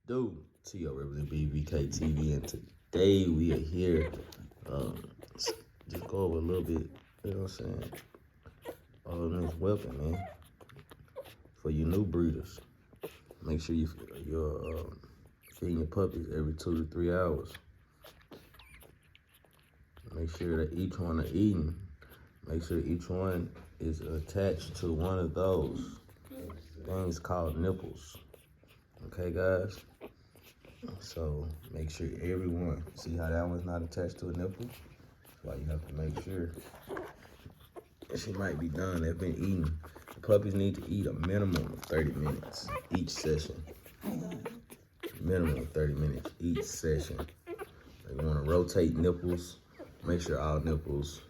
do? T.O. River BBK TV, and today we are here. Um, just go over a little bit, you know what I'm saying? All of this whelping, man. For you new breeders, make sure you're feeding your puppies every 2 to 3 hours. Make sure that each one are eating. Make sure each one is attached to one of those things called nipples. Okay, guys? So make sure everyone, see how that one's not attached to a nipple? That's why you have to make sure. She might be done. They've been eating. The puppies need to eat a minimum of 30 minutes each session. Minimum of 30 minutes each session. You want to rotate nipples. Make sure all nipples.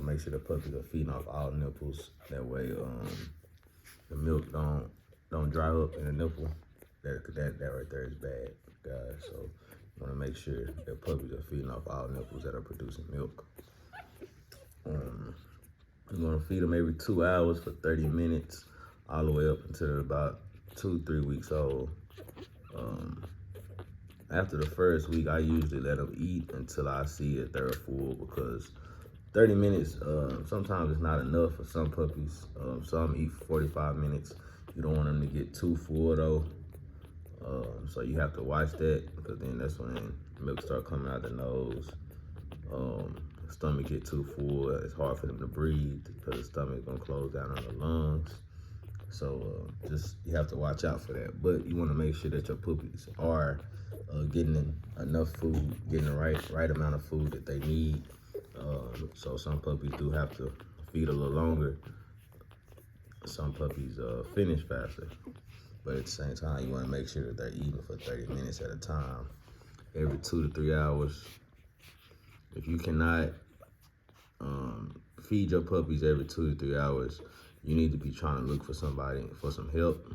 Make sure the puppies are feeding off all nipples. That way, the milk don't dry up in the nipple. That right there is bad, guys. So you want to make sure that puppies are feeding off all nipples that are producing milk. You want to feed them every 2 hours for 30 minutes, all the way up until they're about 2-3 weeks old. After the first week, I usually let them eat until I see that they're full, because 30 minutes, sometimes it's not enough for some puppies. Some eat for 45 minutes. You don't want them to get too full though. So you have to watch that, because then that's when milk start coming out the nose. Stomach get too full, it's hard for them to breathe because the stomach is gonna close down on the lungs. So just, you have to watch out for that. But you wanna make sure that your puppies are getting enough food, getting the right amount of food that they need. So some puppies do have to feed a little longer. Some puppies finish faster. But at the same time, you wanna make sure that they're eating for 30 minutes at a time, every 2 to 3 hours. If you cannot feed your puppies every 2 to 3 hours, you need to be trying to look for somebody for some help.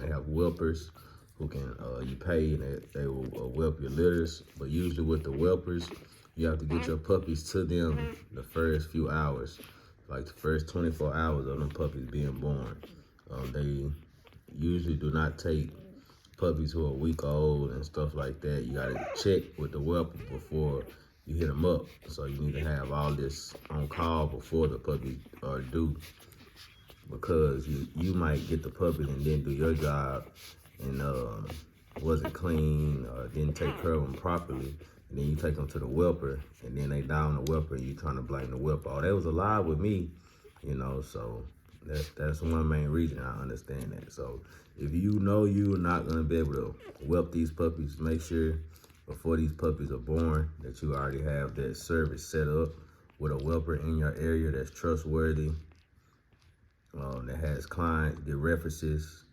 They have whelpers who can, you pay, and they will whelp your litters. But usually with the whelpers, you have to get your puppies to them the first few hours, like the first 24 hours of them puppies being born. They usually do not take puppies who are a week old and stuff like that. You gotta check with the whelper before you hit them up. So you need to have all this on call before the puppies are due, because you might get the puppy and then do your job and wasn't clean or didn't take care of them properly. And then you take them to the whelper and then they down the whelper and you trying to blame the whelper. Oh, that was a lie with me, you know, so that's one main reason I understand that. So if you know you're not gonna be able to whelp these puppies, make sure before these puppies are born that you already have that service set up with a whelper in your area that's trustworthy, that has clients, get references.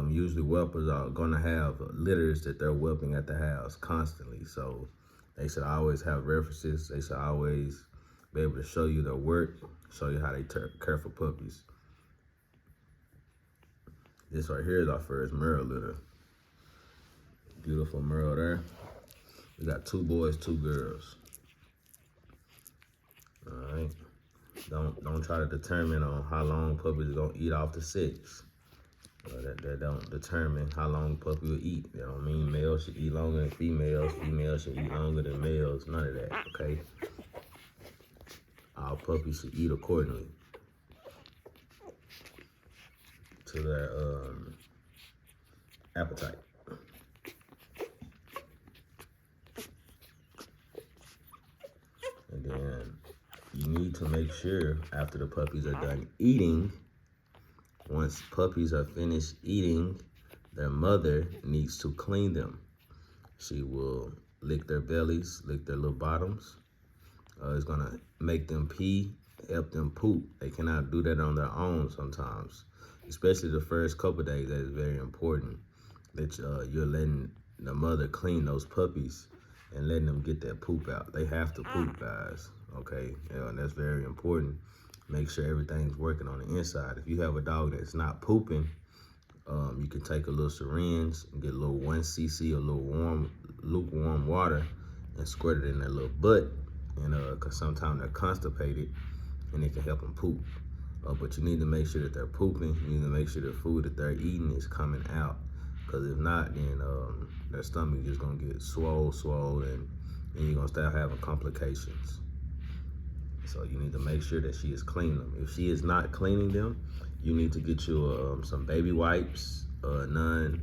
Usually whelpers are gonna have litters that they're whelping at the house constantly. So they should always have references. They should always be able to show you their work, show you how they care for puppies. This right here is our first Merle litter. Beautiful Merle there. We got 2 boys, 2 girls. All right. Don't try to determine on how long puppies are gonna eat off the 6. That don't determine how long puppy will eat. That don't mean males should eat longer than females. Females should eat longer than males. None of that, okay? All puppies should eat accordingly to their appetite. And then you need to make sure after the puppies are done eating, once puppies are finished eating, their mother needs to clean them. She will lick their bellies, lick their little bottoms. It's gonna make them pee, help them poop. They cannot do that on their own sometimes, especially the first couple of days. That is very important that you're letting the mother clean those puppies and letting them get that poop out. They have to poop, guys, okay? And that's very important. Make sure everything's working on the inside. If you have a dog that's not pooping, you can take a little syringe and get a little 1 cc of little lukewarm water and squirt it in their little butt. And cause sometimes they're constipated and it can help them poop. But you need to make sure that they're pooping. You need to make sure the food that they're eating is coming out. Because if not, then their stomach is gonna get swole, and you're gonna start having complications. So you need to make sure that she is cleaning them. If she is not cleaning them, you need to get you some baby wipes, no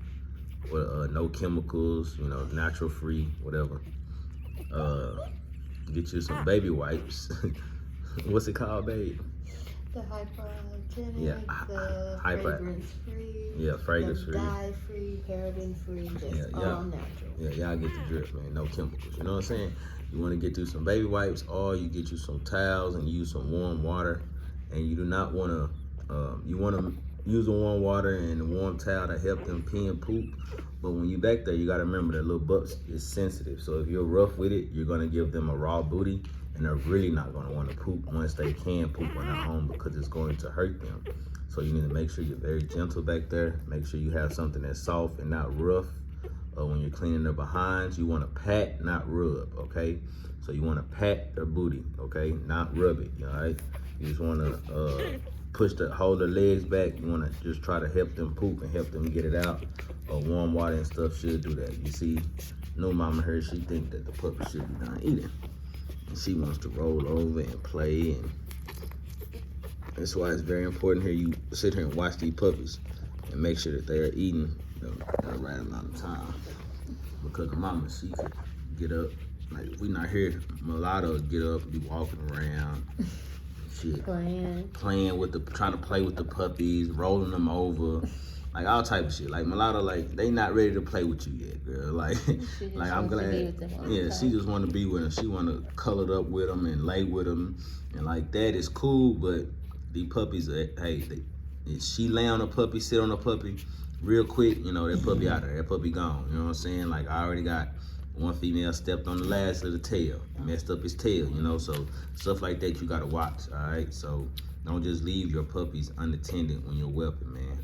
chemicals, natural free, whatever. Get you some baby wipes. What's it called, babe? The hypoallergenic, Yeah, the fragrance-free, fragrance-free, dye-free, paraben-free, just all natural. Yeah, y'all get the drip, man. No chemicals. You know what I'm saying? You want to get you some baby wipes, or you get you some towels and use some warm water. And you do not want to. You want to use the warm water and the warm towel to help them pee and poop. But when you back there, you got to remember that little butt is sensitive. So if you're rough with it, you're gonna give them a raw booty, and they're really not gonna want to poop once they can poop on their own, because it's going to hurt them. So you need to make sure you're very gentle back there. Make sure you have something that's soft and not rough. When you're cleaning their behinds, you want to pat, not rub, okay? So you want to pat their booty, okay? Not rub it, all right? You just want to hold their legs back. You want to just try to help them poop and help them get it out. Warm water and stuff should do that. You see, no mama here, she think that the puppy should be done eating. And she wants to roll over and play, and that's why it's very important here you sit here and watch these puppies and make sure that they are eating the right amount of time. Because the mama, she could get up, like if we not here, Mulatto would get up and be walking around, shit, playing with trying to play with the puppies, rolling them over, like all type of shit. Like Mulatto, like they not ready to play with you yet, girl. Like I'm glad. Yeah, she just want to be with them. She want to cuddle up with them and lay with them, and like that is cool. But these puppies, if she lay on a puppy, sit on a puppy, real quick, that puppy out there, that puppy gone. You know what I'm saying? Like I already got one female stepped on the last of the tail, messed up his tail, so stuff like that you gotta watch, all right? So don't just leave your puppies unattended when you're whelping, man.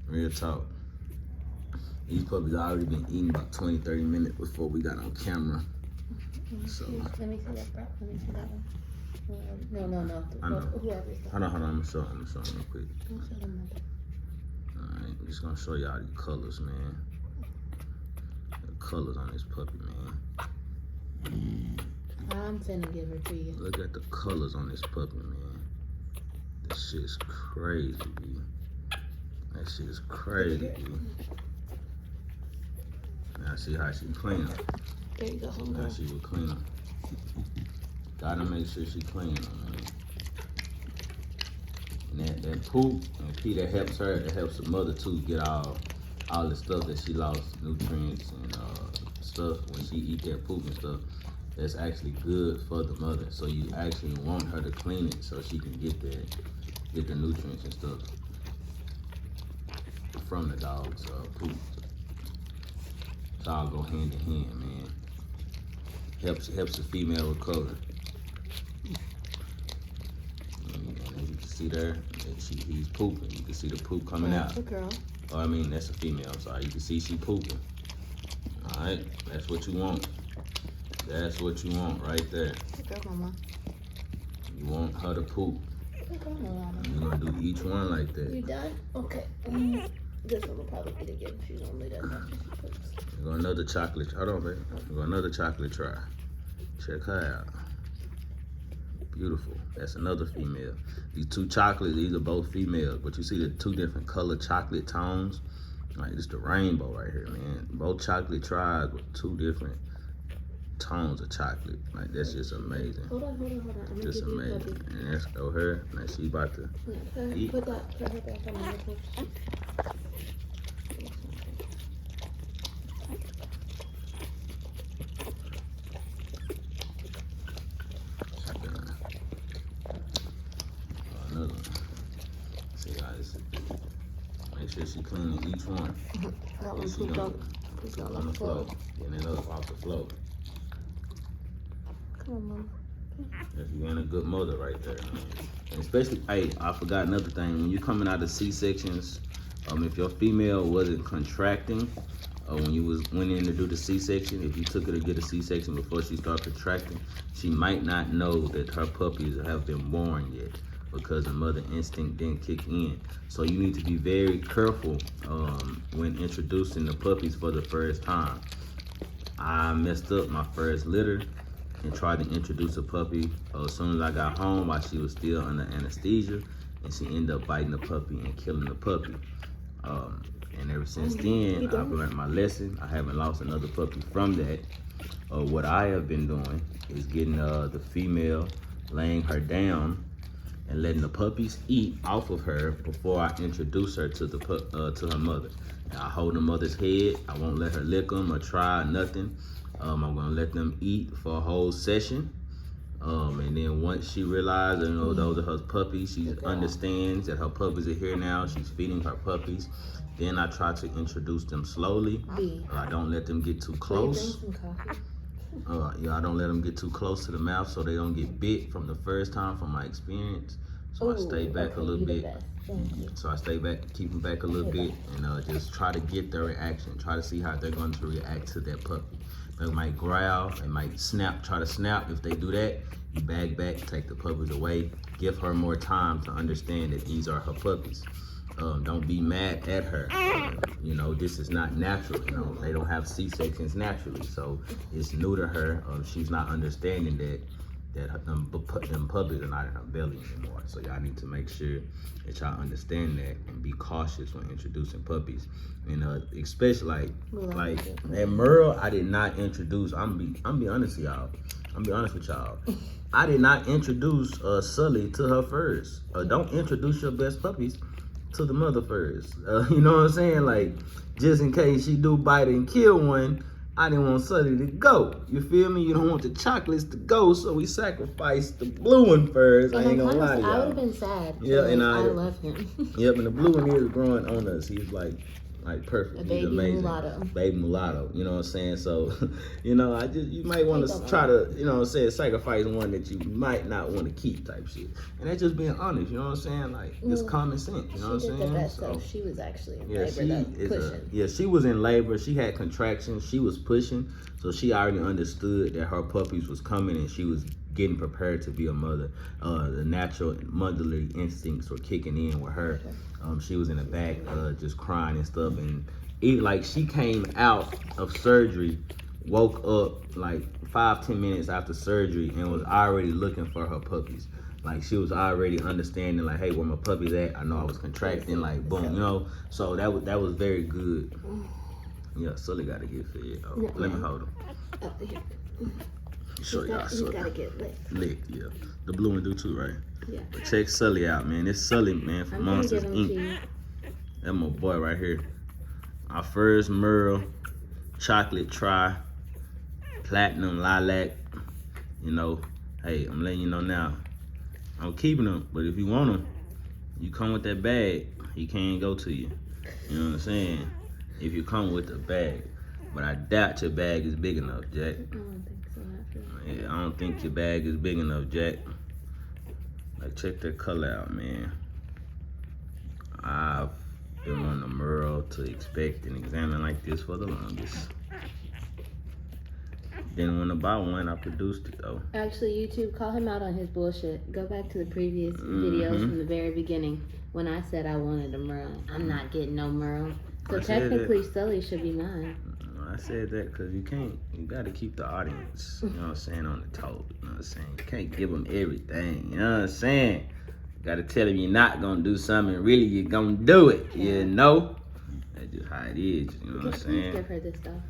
Real talk. These puppies already been eating about 20, 30 minutes before we got on camera. So let me see that, bro. Let me see that one. No. I know. Hold on, I'm gonna show them real quick. Alright, I'm just gonna show y'all the colors, man. The colors on this puppy, man. I'm finna give her to you. Look at the colors on this puppy, man. This shit's crazy, B. That shit is crazy, B. Now see how she clean them. There you go. Now she will clean them. Gotta make sure she clean them, man. And that poop and pee that helps her, that helps the mother too get all the stuff that she lost, nutrients and stuff when she eat that poop and stuff. That's actually good for the mother. So you actually want her to clean it so she can get the nutrients and stuff from the dog's poop. It's all go hand in hand, man. Helps the female recover. And as you can see there, he's pooping. You can see the poop coming out. That's a girl. Oh, I mean, that's a female. I'm sorry. You can see she pooping. All right, that's what you want. That's what you want right there. Good girl, mama. You want her to poop. Good girl, mama. You're gonna do each one like that. You done? Okay. This one will probably be the good. She normally does that. We got another chocolate. Hold on, baby. We got another chocolate try. Check her out. Beautiful. That's another female. These two chocolates, these are both females, but you see the two different color chocolate tones. Like this the rainbow right here, man. Both chocolate tries with two different tones of chocolate. Like that's just amazing. Hold on. Just amazing. And that's her. Now she about to eat. Put her back on the table. Another one. See guys. Make sure she cleaning each one. That one pooped on the floor. Getting it up off the floor. Come on, Mom. If you're in a good mother right there, man. And especially, hey, I forgot another thing. When you're coming out of C-sections, if your female wasn't contracting, when you went in to do the C-section, if you took her to get a C-section before she started contracting, she might not know that her puppies have been born yet. because the mother instinct didn't kick in. So you need to be very careful when introducing the puppies for the first time. I messed up my first litter and tried to introduce a puppy as soon as I got home while she was still under anesthesia, and she ended up biting the puppy and killing the puppy. And ever since then, I've learned my lesson. I haven't lost another puppy from that. What I have been doing is getting the female, laying her down, and letting the puppies eat off of her before I introduce her to to her mother. And I hold the mother's head. I won't let her lick them or try nothing. I'm gonna let them eat for a whole session. And then once she realizes, you know, those are her puppies, she understands that her puppies are here now. She's feeding her puppies. Then I try to introduce them slowly. I don't let them get too close. Yeah, I don't let them get too close to the mouth so they don't get bit from the first time from my experience. So I stay back a little bit. So I stay back, keep them back a little bit, and just try to get their reaction. Try to see how they're going to react to that puppy. They might growl, they might snap, try to snap. If they do that, you back, take the puppies away. Give her more time to understand that these are her puppies. Don't be mad at her. You know, this is not natural. You know, they don't have C-sections naturally, so it's new to her. She's not understanding that them puppies are not in her belly anymore. So y'all need to make sure that y'all understand that and be cautious when introducing puppies. And especially like at Merle, I did not introduce. I'm be honest with y'all. I'm be honest with y'all. I did not introduce Sully to her first. Don't introduce your best puppies to the mother first. You know what I'm saying? Like, just in case she do bite and kill one, I didn't want Sully to go. You feel me? You don't want the chocolates to go, so we sacrificed the blue one first. I ain't gonna lie to y'all. I would have been sad. Yeah, and I love him. Yep, and the blue one is growing on us. He's like perfect. He's amazing. Mulatto. Baby mulatto. You know what I'm saying? So, you know, you might want to try to, you know what I'm saying, sacrifice one that you might not want to keep type shit. And that's just being honest, you know what I'm saying? Like, it's common sense, you know what I'm saying? She did the best, though. She was actually in labor, pushing. She was in labor. She had contractions. She was pushing. So she already understood that her puppies was coming and she was getting prepared to be a mother. The natural motherly instincts were kicking in with her. She was in the back just crying and stuff, and like she came out of surgery, woke up like 5-10 minutes after surgery and was already looking for her puppies. Like she was already understanding, like, hey, where my puppies at? I know I was contracting, like boom, you know. So that was very good. Yeah, Sully gotta get fed. Let me hold him. Show y'all Sully. Gotta get licked. Licked, yeah. The blue one do too, right? Yeah. But check Sully out, man. This Sully, man, from Monsters Inc. That's my boy right here. Our first Merle chocolate try, platinum lilac. You know, hey, I'm letting you know now. I'm keeping them, but if you want them, you come with that bag. He can't go to you. You know what I'm saying? If you come with the bag. But I doubt your bag is big enough, Jack. I don't think so. Yeah, I don't think your bag is big enough, Jack. Like, check that color out, man. I've been on the Merle to expect and examine like this for the longest. Didn't want to buy one, I produced it though. Actually, YouTube, call him out on his bullshit. Go back to the previous videos from the very beginning when I said I wanted a Merle. I'm not getting no Merle. So technically, Sully should be mine. I said that because you got to keep the audience, you know what I'm saying, on the toes, you know what I'm saying? You can't give them everything, you know what I'm saying? You got to tell them you're not going to do something, and really you're going to do it, you know? That's just how it is, you know what I'm saying? Give her this stuff.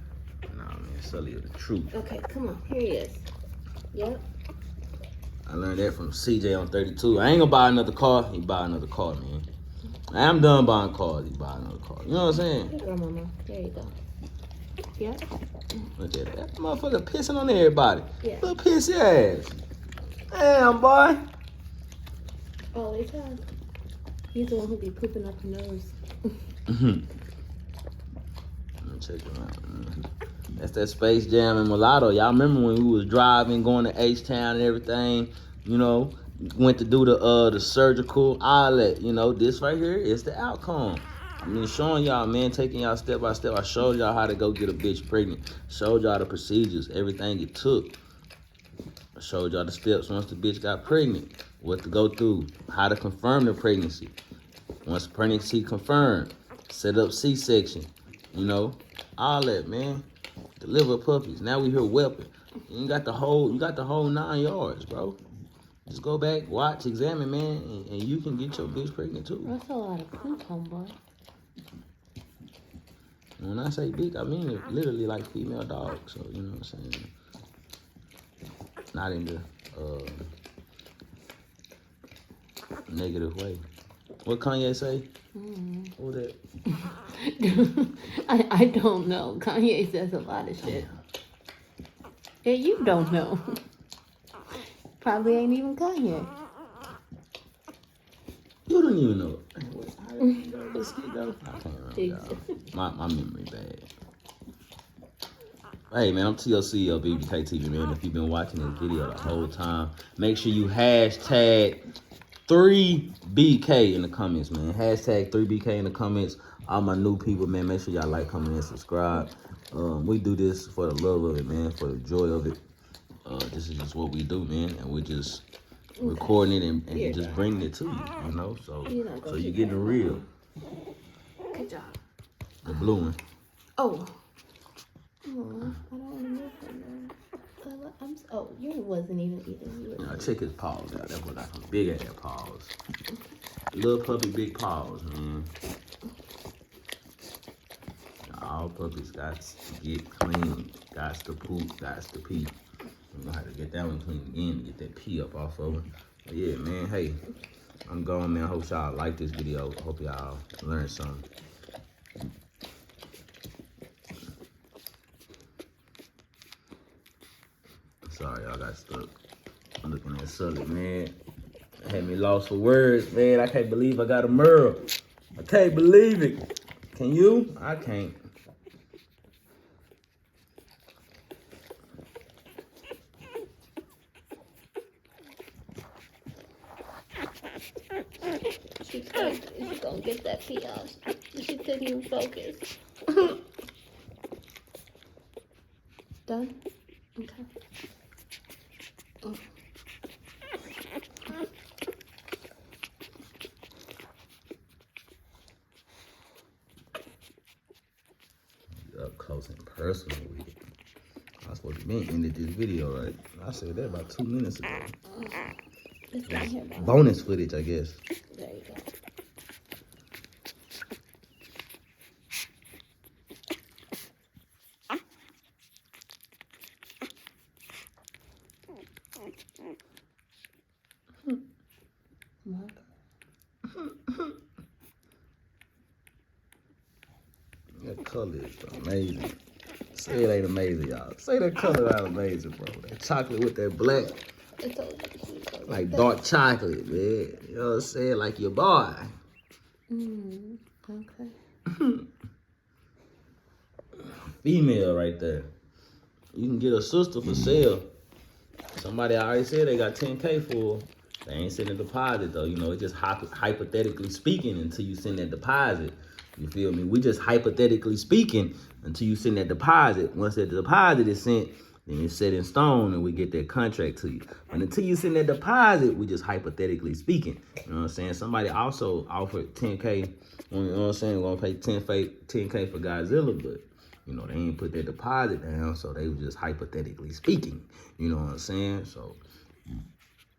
Nah, man, Sully is the truth. Okay, come on, here he is. Yep. I learned that from CJ on 32. I ain't going to buy another car, he buy another car, man. I'm done buying cars, he buy another car, you know what I'm saying? Here you go, mama. There you go. Yeah. Look at that motherfucker pissing on everybody. Yeah. Little pissy ass. Damn, boy. Always has. He's the one who be pooping up the nose. Check him out. That's that Space Jam and Mulatto. Y'all remember when we was driving, going to H-Town and everything, you know, went to do the surgical, all that, you know, this right here is the outcome. I mean, showing y'all, man, taking y'all step by step. I showed y'all how to go get a bitch pregnant. Showed y'all the procedures, everything it took. I showed y'all the steps once the bitch got pregnant, what to go through, how to confirm the pregnancy. Once pregnancy confirmed, set up C-section, you know, all that, man. Deliver puppies. Now we here whelping. You got the whole 9 yards, bro. Just go back, watch, examine, man, and you can get your bitch pregnant too. That's a lot of poop, homeboy. When I say big, I mean it literally like female dogs. So you know what I'm saying. Not in the negative way. What Kanye say? What was that? I don't know. Kanye says a lot of shit. Yeah, you don't know. Probably ain't even Kanye. You don't even know. How did this kid go? I can't remember. Jesus. My memory bad. Hey man, I'm TLC of BBK TV, man. If you've been watching this video the whole time, make sure you hashtag 3BK in the comments, man. Hashtag 3BK in the comments. All my new people, man, make sure y'all like, comment, and subscribe. We do this for the love of it, man, for the joy of it. This is just what we do, man, and we're just recording it and just bringing it to you, you know? So you're getting the real. Good job. The blue one. Oh. I don't want to move from there. You wasn't even eating. Now check his paws out. That was like some big ass paws. Little puppy, big paws, man. All puppies got to get clean. Got to poop. Got to pee. You know how to get that one clean again to get that pee up off of them. But yeah, man. Hey, I'm going, man. I hope y'all like this video. I hope y'all learned something. Sorry, y'all got stuck. I'm looking at Sully, man. Had me lost for words, man. I can't believe I got a Merle. I can't believe it. Can you? I can't. She's gonna get that pee off. She couldn't even focus. Done? Okay. Up close and personal with it. I was supposed to be ended this video, right? I said that about 2 minutes ago. It's right here, bro. Bonus footage, I guess. There you go. That color is amazing. Say it ain't amazing, y'all. Say that color ain't amazing, bro. That chocolate with that black, like dark chocolate, man. You know what I'm saying? Like your boy. Okay. Female right there. You can get a sister for sale. Somebody already said they got 10K for her. They ain't sending a deposit though. You know, it's just hypothetically speaking until you send that deposit. You feel me? We just hypothetically speaking until you send that deposit. Once that deposit is sent, then it's set in stone and we get that contract to you. But until you send that deposit, we just hypothetically speaking. You know what I'm saying? Somebody also offered 10K. You know what I'm saying? We're going to pay 10K for Godzilla, but you know, they ain't put their deposit down, so they were just hypothetically speaking. You know what I'm saying? So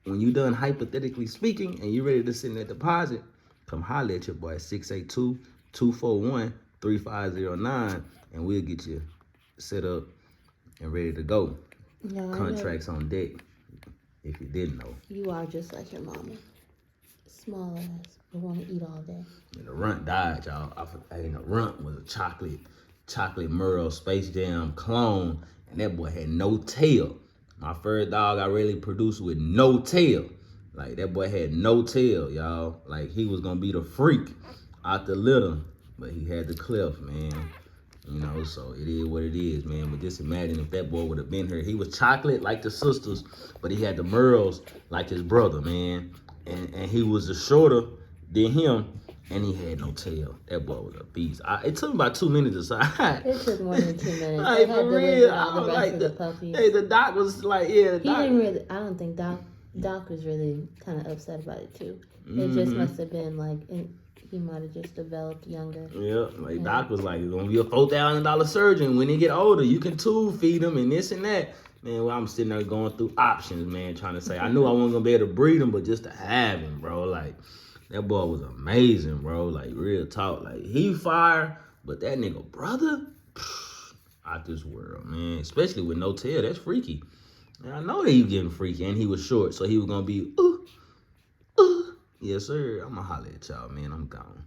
when you done hypothetically speaking and you ready to send that deposit, come holler at your boy 682-241-3509 and we'll get you set up and ready to go. No, Contracts on deck, if you didn't know. You are just like your mama. Small ass, but want to eat all day. And the runt died, y'all. The runt was a chocolate Merle Space Jam clone, and that boy had no tail. My first dog I really produced with no tail. Like, that boy had no tail, y'all. Like, he was gonna be the freak out the litter, but he had the cliff, man. You know, so it is what it is, man. But just imagine if that boy would have been here. He was chocolate like the sisters, but he had the Merles like his brother, man. And he was shorter than him, And he had no tail. That boy was a beast. It took about 2 minutes to decide. It took more than 2 minutes. Like, They had for delivered real, all I the was rest like, of the puppies. hey, the doc was like, yeah, the He doc. didn't really. I don't think Doc was really kind of upset about it too. It just must have been like he might have just developed younger. Yeah, like Doc was like, it's gonna be a $4,000 surgeon. When they get older, you can tube feed them and this and that. Man, well, I'm sitting there going through options, man, trying to say I knew I wasn't gonna be able to breed him, but just to have him, bro, like that boy was amazing, bro. Like real talk, like he fire, but that nigga brother, out this world, man. Especially with no tail, that's freaky. And I know that he was getting freaky, and he was short, so he was gonna be ooh. Yes, sir. I'ma holler at y'all, man. I'm gone.